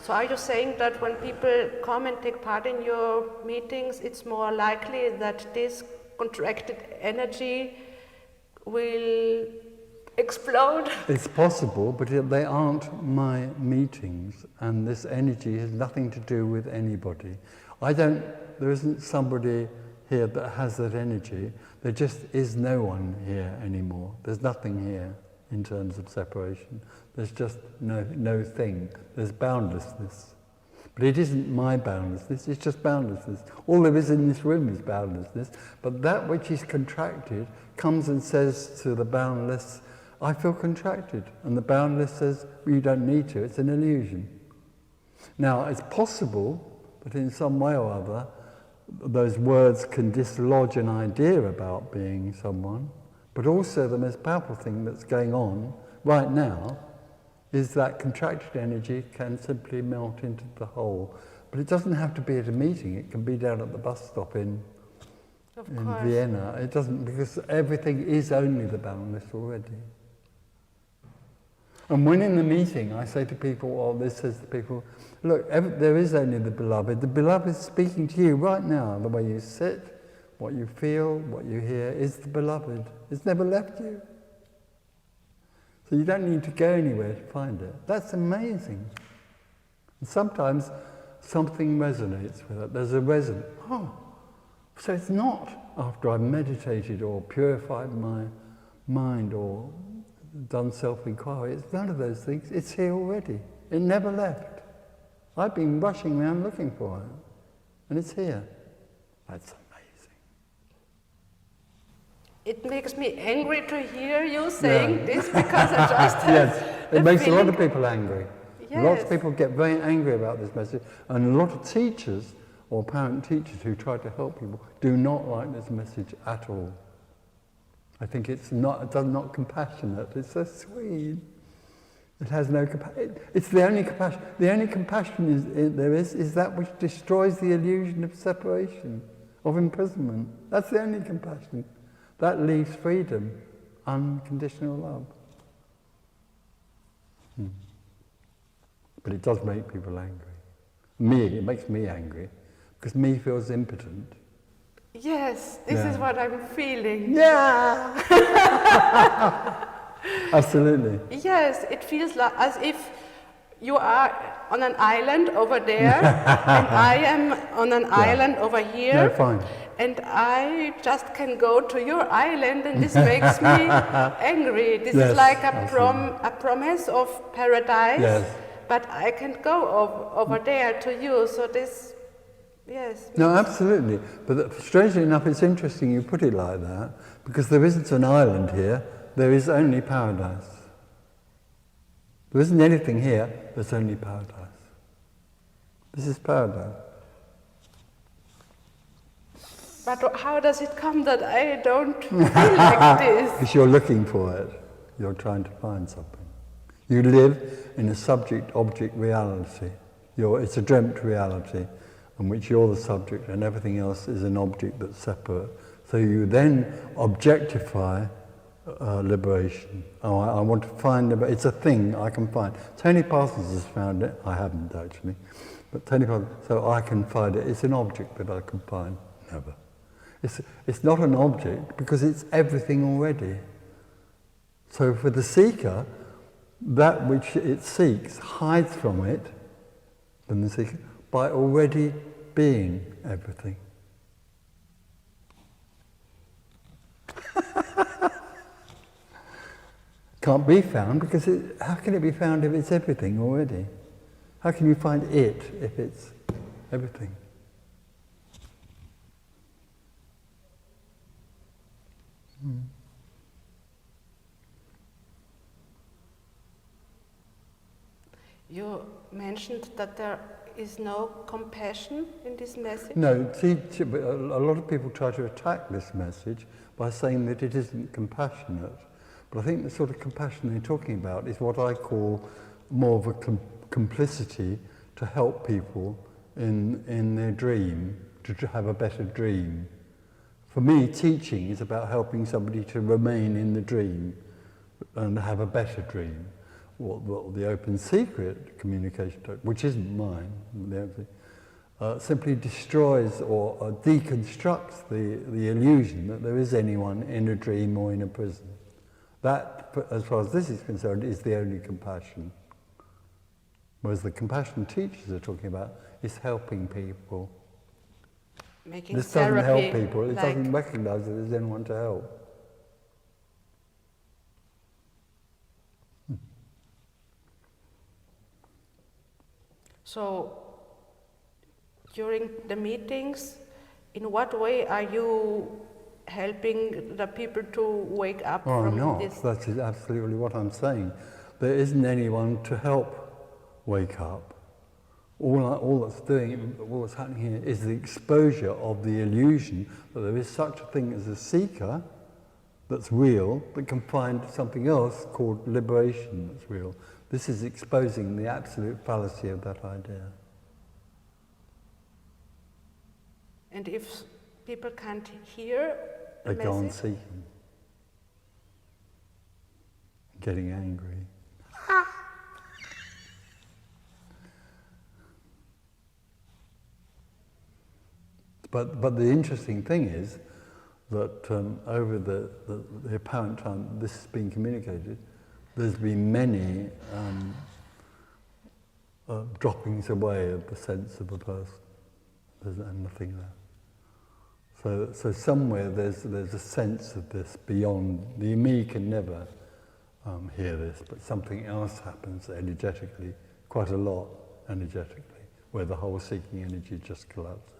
So are you saying that when people come and take part in your meetings, it's more likely that this contracted energy will explode? It's possible, but they aren't my meetings, and this energy has nothing to do with anybody. There isn't somebody here that has that energy. There just is no one here anymore. There's nothing here in terms of separation. There's just no thing. There's boundlessness. But it isn't my boundlessness, it's just boundlessness. All there is in this room is boundlessness, but that which is contracted comes and says to the boundless, I feel contracted. And the boundless says, well, you don't need to, it's an illusion. Now, it's possible that in some way or other, those words can dislodge an idea about being someone, but also the most powerful thing that's going on right now is that contracted energy can simply melt into the whole. But it doesn't have to be at a meeting, it can be down at the bus stop in Vienna. It doesn't, because everything is only the boundless already. And when in the meeting I say to people, or this says to people, look, there is only the beloved. The beloved is speaking to you right now. The way you sit, what you feel, what you hear is the beloved. It's never left you. So you don't need to go anywhere to find it. That's amazing. And sometimes something resonates with it. There's a resonance. Oh, so it's not after I've meditated or purified my mind or done self-inquiry. It's none of those things. It's here already. It never left. I've been rushing around looking for it. And it's here. That's amazing. It makes me angry to hear you saying this, because I just have yes, it makes a lot of people angry. Yes. Lots of people get very angry about this message, and a lot of teachers or parent teachers who try to help people do not like this message at all. I think it's not compassionate. It's so sweet. It has no compassion. It's the only compassion. The only compassion there is that which destroys the illusion of separation, of imprisonment. That's the only compassion. That leaves freedom, unconditional love. But it does make people angry. It makes me angry, because me feels impotent. Yes, this is what I'm feeling. Yeah! Absolutely. Yes, it feels like as if you are on an island over there, and I am on an island over here. No, fine. And I just can go to your island, and this makes me angry. This is like a promise of paradise, but I can't go over there to you, so this, yes. No, absolutely. But strangely enough, it's interesting you put it like that, because there isn't an island here, there is only paradise. There isn't anything here, there's only paradise. This is paradise. But how does it come that I don't feel like this? Because you're looking for it. You're trying to find something. You live in a subject-object reality. It's a dreamt reality in which you're the subject and everything else is an object that's separate. So you then objectify liberation. Oh, I want to find it. It's a thing I can find. Tony Parsons has found it. I haven't actually. But Tony Parsons, so I can find it. It's an object that I can find. Never. It's not an object because it's everything already. So for the seeker, that which it seeks hides from it, from the seeker, by already being everything. Can't be found because how can it be found if it's everything already? How can you find it if it's everything? You mentioned that there is no compassion in this message? No, see, a lot of people try to attack this message by saying that it isn't compassionate. But I think the sort of compassion they're talking about is what I call more of a complicity to help people in their dream, to have a better dream. For me, teaching is about helping somebody to remain in the dream and have a better dream. what the open secret communication, which isn't mine, simply destroys or deconstructs the illusion that there is anyone in a dream or in a prison. That, as far as this is concerned, is the only compassion. Whereas the compassion teachers are talking about is helping people. Making this doesn't help therapy, people, it doesn't recognise that there's anyone to help. So, during the meetings, in what way are you helping the people to wake up from this? That's absolutely what I'm saying. There isn't anyone to help wake up. All that's happening here is the exposure of the illusion that there is such a thing as a seeker that's real, that can find something else called liberation that's real. This is exposing the absolute fallacy of that idea. And if people can't hear the They go on message? seeking, getting angry. But the interesting thing is that over the apparent time this has been communicated, there's been many droppings away of the sense of a person. There's nothing there. So somewhere there's a sense of this beyond. The me can never hear this, but something else happens energetically, quite a lot energetically, where the whole seeking energy just collapses.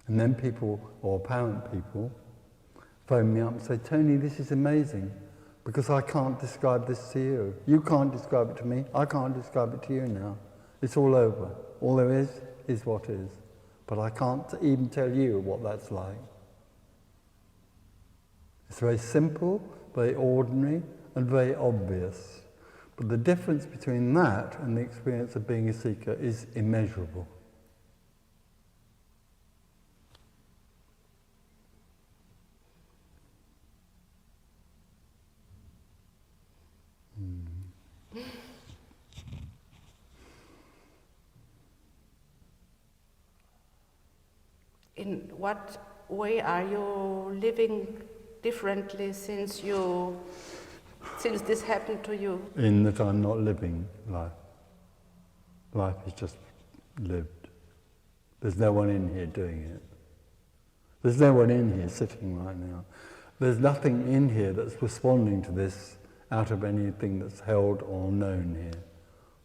And then people, or apparent people, phone me up and say, Tony, this is amazing, because I can't describe this to you. You can't describe it to me, I can't describe it to you now. It's all over. All there is what is. But I can't even tell you what that's like. It's very simple, very ordinary, and very obvious. But the difference between that and the experience of being a seeker is immeasurable. In what way are you living differently since this happened to you? In that I'm not living life. Life is just lived. There's no one in here doing it. There's no one in here sitting right now. There's nothing in here that's responding to this out of anything that's held or known here.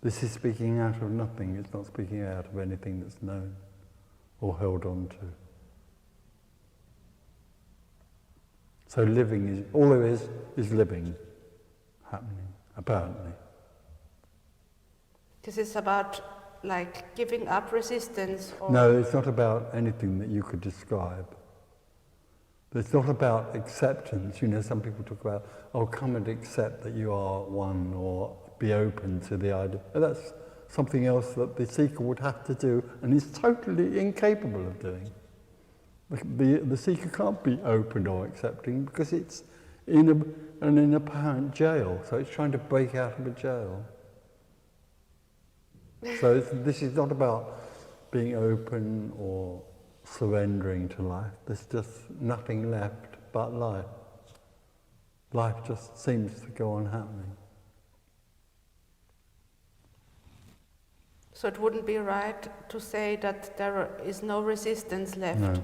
This is speaking out of nothing. It's not speaking out of anything that's known or held on to. So living is, all there is living, happening, apparently. This is about like giving up resistance? Or No, it's not about anything that you could describe. It's not about acceptance. You know, some people talk about, oh, come and accept that you are one, or be open to the idea. But that's something else that the seeker would have to do and is totally incapable of doing. The seeker can't be open or accepting because it's in an apparent jail, so it's trying to break out of a jail. So this is not about being open or surrendering to life. There's just nothing left but life. Life just seems to go on happening. So it wouldn't be right to say that there is no resistance left? No.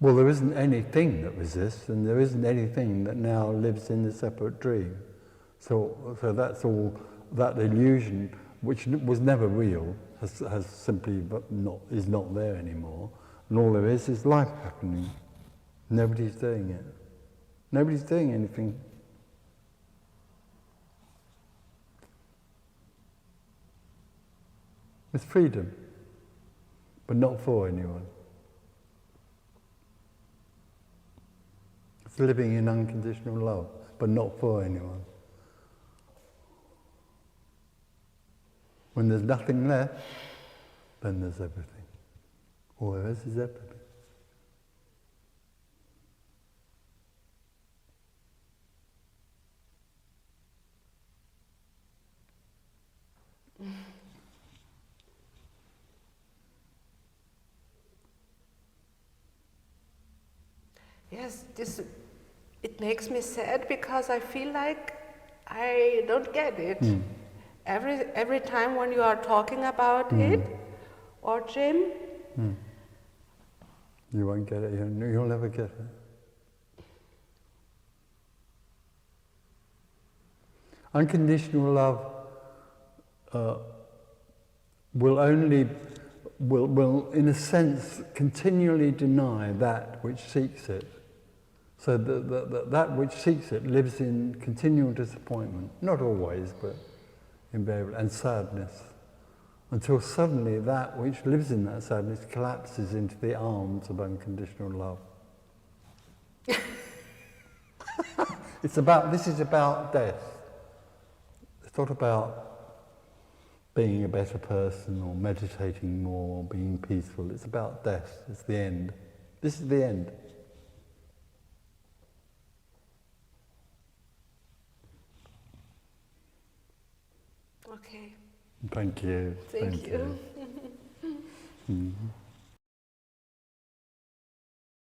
Well, there isn't anything that resists, and there isn't anything that now lives in the separate dream. So that's all, that illusion, which was never real, has simply is not there anymore. And all there is life happening. Nobody's doing it. Nobody's doing anything. It's freedom, but not for anyone. It's living in unconditional love, but not for anyone. When there's nothing left, then there's everything. All there is everything. yes, it makes me sad because I feel like I don't get it. Every time when you are talking about it, or Jim, you won't get it. You'll never get it. Unconditional love will in a sense continually deny that which seeks it. So that which seeks it lives in continual disappointment, not always, but invariably, and sadness, until suddenly that which lives in that sadness collapses into the arms of unconditional love. This is about death. It's not about being a better person or meditating more or being peaceful. It's about death. It's the end. This is the end. Okay. Thank you. Thank you. Mm-hmm.